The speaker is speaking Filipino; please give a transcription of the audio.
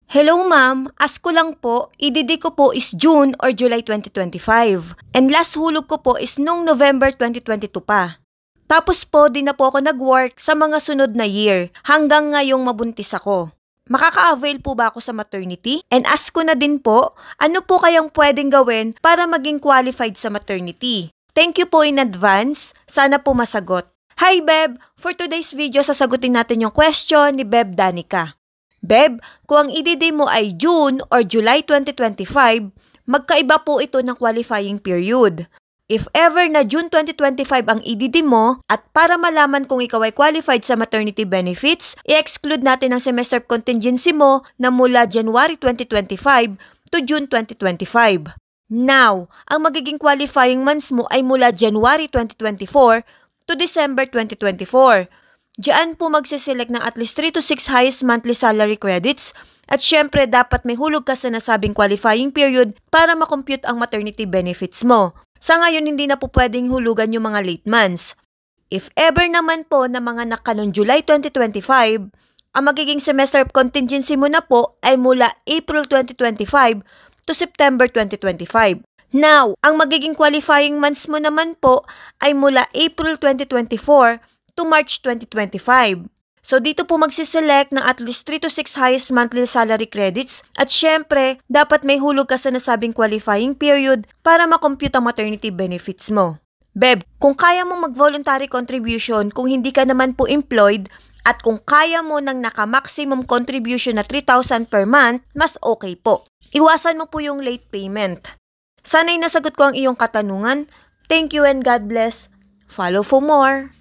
Hello ma'am, ask ko lang po, ididi ko po is June or July 2025. And last hulog ko po is nung November 2022 pa. Tapos po, di na po ako nag-work sa mga sunod na year hanggang ngayong mabuntis ako. Makaka-avail po ba ako sa maternity? And ask ko na din po, ano po kayang pwedeng gawin para maging qualified sa maternity? Thank you po in advance. Sana po masagot. Hi Beb! For today's video, sasagutin natin yung question ni Beb Danica. Beb, kung ang EDD mo ay June or July 2025, magkaiba po ito ng qualifying period. If ever na June 2025 ang EDD mo at para malaman kung ikaw ay qualified sa maternity benefits, i-exclude natin ang semester contingency mo na mula January 2025 to June 2025. Now, ang magiging qualifying months mo ay mula January 2024 to December 2024. Diyan po magsiselect ng at least 3 to 6 highest monthly salary credits at syempre dapat may hulog ka sa nasabing qualifying period para makompute ang maternity benefits mo. Sa ngayon, hindi na po pwedeng hulugan yung mga late months. If ever naman po na mga noong July 2025, ang magiging semester contingency mo na po ay mula April 2025 to September 2025. Now, ang magiging qualifying months mo naman po ay mula April 2024 to March 2025. So dito po magsiselect ng at least 3 to 6 highest monthly salary credits at syempre, dapat may hulog ka sa nasabing qualifying period para makompute ang maternity benefits mo. Beb, kung kaya mo mag-voluntary contribution kung hindi ka naman po employed at kung kaya mo ng naka-maximum contribution na 3,000 per month, mas okay po. Iwasan mo po yung late payment. Sana'y nasagot ko ang iyong katanungan. Thank you and God bless. Follow for more.